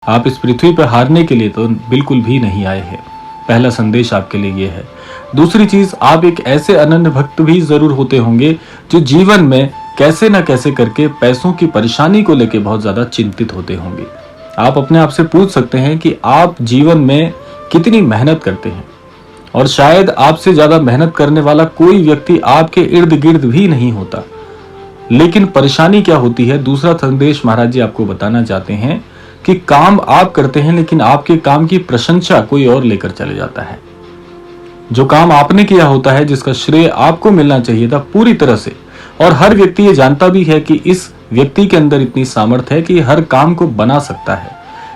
आप इस पृथ्वी पर हारने के लिए तो बिल्कुल भी नहीं आए हैं। पहला संदेश आपके लिए ये है। दूसरी चीज, आप एक ऐसे अनन्य भक्त भी जरूर होते होंगे जो जीवन में कैसे ना कैसे करके पैसों की परेशानी को लेकर बहुत ज्यादा चिंतित होते होंगे। आप अपने आप से पूछ सकते हैं कि आप जीवन में कितनी मेहनत करते हैं, और शायद आपसे ज्यादा मेहनत करने वाला कोई व्यक्ति आपके इर्द गिर्द भी नहीं होता। लेकिन परेशानी क्या होती है, दूसरा संदेश महाराज जी आपको बताना चाहते हैं कि काम आप करते हैं लेकिन आपके काम की प्रशंसा कोई और लेकर चले जाता है। जो काम आपने किया होता है, जिसका श्रेय आपको मिलना चाहिए था पूरी तरह से, और हर व्यक्ति ये जानता भी है कि इस व्यक्ति के अंदर इतनी सामर्थ्य है कि हर काम को बना सकता है,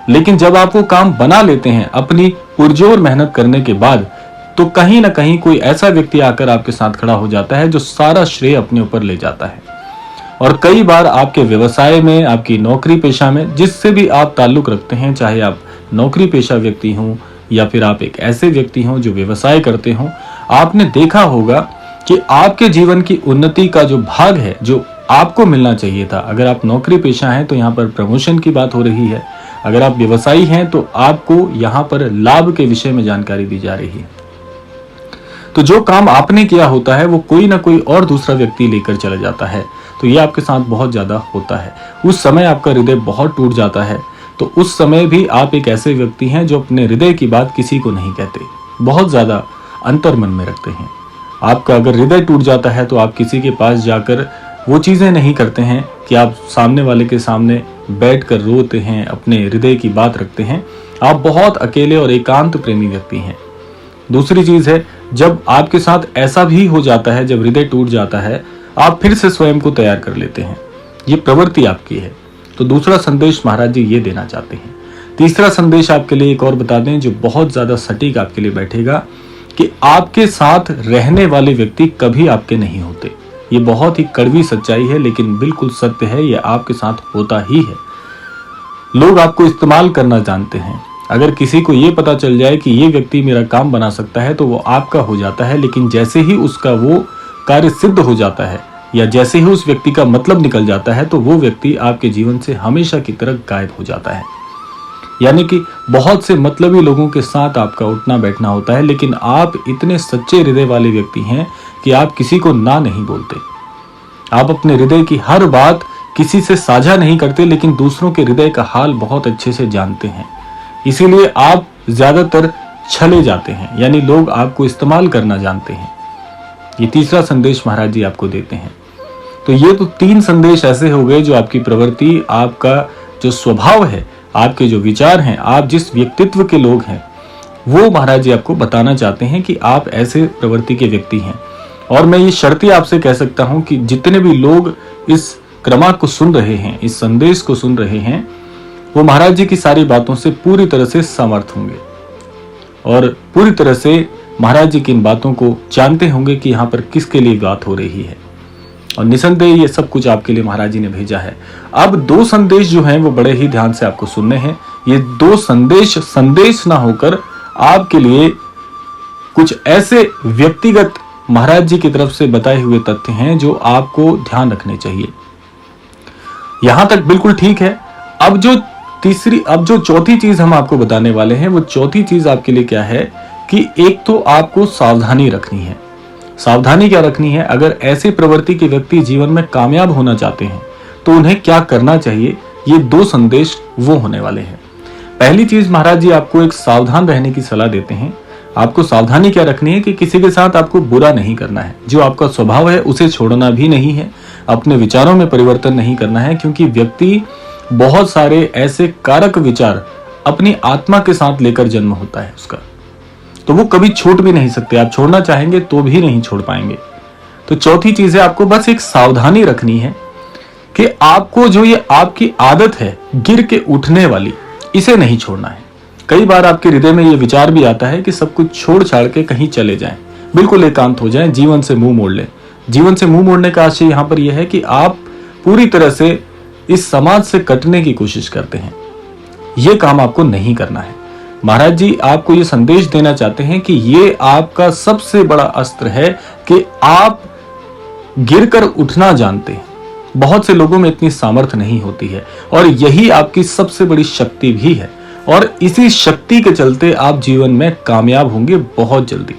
लेकिन जब आप वो काम बना लेते हैं अपनी पुरजोर मेहनत करने के बाद, तो कहीं ना कहीं कोई ऐसा व्यक्ति आकर आपके साथ खड़ा हो जाता है जो सारा श्रेय अपने ऊपर ले जाता है। और कई बार आपके व्यवसाय में, आपकी नौकरी पेशा में, जिससे भी आप ताल्लुक रखते हैं, चाहे आप नौकरी पेशा व्यक्ति हों या फिर आप एक ऐसे व्यक्ति हों जो व्यवसाय करते हों, आपने देखा होगा कि आपके जीवन की उन्नति का जो भाग है, जो आपको मिलना चाहिए था, अगर आप नौकरी पेशा हैं तो यहाँ पर प्रमोशन की बात हो रही है, अगर आप व्यवसायी हैं तो आपको यहाँ पर लाभ के विषय में जानकारी दी जा रही है। तो जो काम आपने किया होता है वो कोई ना कोई और दूसरा व्यक्ति लेकर चला जाता है। तो ये आपके साथ बहुत ज्यादा होता है। उस समय आपका हृदय बहुत टूट जाता है। तो उस समय भी आप एक ऐसे व्यक्ति हैं जो अपने हृदय की बात किसी को नहीं कहते, बहुत ज्यादा अंतर मन में रखते हैं। आपका अगर हृदय टूट जाता है तो आप किसी के पास जाकर वो चीजें नहीं करते हैं कि आप सामने वाले के सामने बैठकर रोते हैं, अपने हृदय की बात रखते हैं। आप बहुत अकेले और एकांत प्रेमी व्यक्ति हैं। दूसरी चीज है, जब आपके साथ ऐसा भी हो जाता है, जब हृदय टूट जाता है, आप फिर से स्वयं को तैयार कर लेते हैं। ये प्रवृत्ति आपकी है। तो दूसरा संदेश महाराज जी ये देना चाहते हैं। तीसरा संदेश आपके लिए एक और बता दें जो बहुत ज्यादा सटीक आपके लिए बैठेगा, कि आपके साथ रहने वाले व्यक्ति कभी आपके नहीं होते। ये बहुत ही कड़वी सच्चाई है, लेकिन बिल्कुल सत्य है। ये आपके साथ होता ही है। लोग आपको इस्तेमाल करना जानते हैं। अगर किसी को ये पता चल जाए कि ये व्यक्ति मेरा काम बना सकता है तो वो आपका हो जाता है, लेकिन जैसे ही उसका वो कार्य सिद्ध हो जाता है या जैसे ही उस व्यक्ति का मतलब निकल जाता है, तो वो व्यक्ति आपके जीवन से हमेशा की तरह गायब हो जाता है। यानी कि बहुत से मतलबी लोगों के साथ आपका उठना बैठना होता है, लेकिन आप इतने सच्चे हृदय वाले व्यक्ति हैं कि आप किसी को ना नहीं बोलते। आप अपने हृदय की हर बात किसी से साझा नहीं करते, लेकिन दूसरों के हृदय का हाल बहुत अच्छे से जानते हैं। इसीलिए आप ज्यादातर छले जाते हैं, यानी लोग आपको इस्तेमाल करना जानते हैं। ये तीसरा संदेश महाराज जी आपको देते हैं। तो ये तो 3 संदेश ऐसे हो गए जो आपकी प्रवृत्ति, आपका जो स्वभाव है, आपके जो विचार हैं, आप जिस व्यक्तित्व के लोग हैं, वो महाराज जी आपको बताना चाहते हैं कि आप ऐसे प्रवृत्ति के व्यक्ति हैं। और मैं ये शर्ती आपसे कह सकता हूं कि जितने भी लोग इस क्रमांक को सुन रहे हैं, इस संदेश को सुन रहे हैं, वो महाराज जी की सारी बातों से पूरी तरह से समर्थ होंगे और पूरी तरह से महाराज जी की इन बातों को जानते होंगे कि यहाँ पर किसके लिए बात हो रही है। और निसंदेह ये सब कुछ आपके लिए महाराज जी ने भेजा है। अब 2 संदेश जो हैं वो बड़े ही ध्यान से आपको सुनने हैं। ये 2 संदेश ना होकर आपके लिए कुछ ऐसे व्यक्तिगत महाराज जी की तरफ से बताए हुए तथ्य हैं जो आपको ध्यान रखने चाहिए। यहां तक बिल्कुल ठीक है। अब जो चौथी चीज हम आपको बताने वाले हैं, वो चौथी चीज आपके लिए क्या है कि एक तो आपको सावधानी रखनी है। सावधानी क्या रखनी है? अगर ऐसे प्रवृत्ति के व्यक्ति जीवन में कामयाब होना चाहते हैं तो उन्हें क्या करना चाहिए, ये 2 संदेश वो होने वाले हैं। पहली चीज, महाराज जी आपको एक सावधान रहने की सलाह देते हैं। आपको सावधानी क्या रखनी है कि किसी के साथ आपको बुरा नहीं करना है। जो आपका स्वभाव है उसे छोड़ना भी नहीं है, अपने विचारों में परिवर्तन नहीं करना है, क्योंकि व्यक्ति बहुत सारे ऐसे कारक विचार अपनी आत्मा के साथ लेकर जन्म होता है उसका, तो वो कभी छोड़ भी नहीं सकते। आप छोड़ना चाहेंगे तो भी नहीं छोड़ पाएंगे। तो चौथी चीज है, आपको बस एक सावधानी रखनी है कि आपको जो ये आपकी आदत है गिर के उठने वाली, इसे नहीं छोड़ना है। कई बार आपके हृदय में ये विचार भी आता है कि सब कुछ छोड़ छाड़ के कहीं चले जाएं, बिल्कुल एकांत हो जाएं, जीवन से मुंह मोड़ लें। जीवन से मुंह मोड़ने का आशय यहां पर यह है कि आप पूरी तरह से इस समाज से कटने की कोशिश करते हैं। यह काम आपको नहीं करना है। महाराज जी आपको ये संदेश देना चाहते हैं कि ये आपका सबसे बड़ा अस्त्र है कि आप गिरकर उठना जानते हैं। बहुत से लोगों में इतनी सामर्थ्य नहीं होती है, और यही आपकी सबसे बड़ी शक्ति भी है। और इसी शक्ति के चलते आप जीवन में कामयाब होंगे बहुत जल्दी।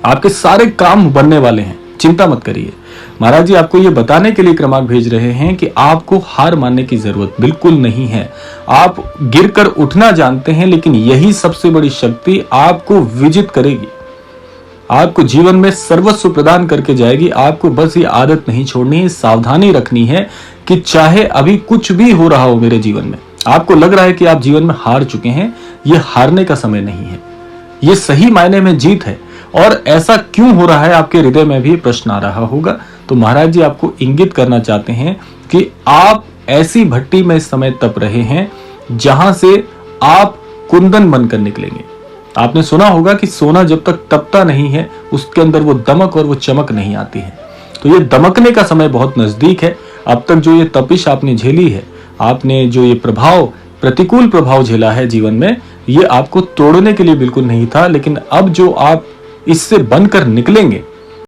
आपके सारे काम बनने वाले हैं, चिंता मत करिए। महाराज जी आपको ये बताने के लिए क्रमांक भेज रहे हैं कि आपको हार मानने की जरूरत बिल्कुल नहीं है। आप गिरकर उठना जानते हैं, लेकिन यही सबसे बड़ी शक्ति आपको विजित करेगी, आपको जीवन में सर्वस्व प्रदान करके जाएगी। आपको बस ये आदत नहीं छोड़नी है, सावधानी रखनी है कि चाहे अभी कुछ भी हो रहा हो मेरे जीवन में, आपको लग रहा है कि आप जीवन में हार चुके हैं, ये हारने का समय नहीं है, ये सही मायने में जीत है। और ऐसा क्यों हो रहा है, आपके हृदय में भी प्रश्न आ रहा होगा। तो महाराज जी आपको इंगित करना चाहते हैं कि आप ऐसी भट्टी में इस समय तप रहे हैं जहां से आप कुंदन बनकर निकलेंगे। आपने सुना होगा कि सोना जब तक तपता नहीं है उसके अंदर वो दमक और वो चमक नहीं आती है। तो ये दमकने का समय बहुत नजदीक है। अब तक जो ये तपिश आपने झेली है, आपने जो ये प्रतिकूल प्रभाव झेला है जीवन में, ये आपको तोड़ने के लिए बिल्कुल नहीं था, लेकिन अब जो आप इससे बनकर निकलेंगे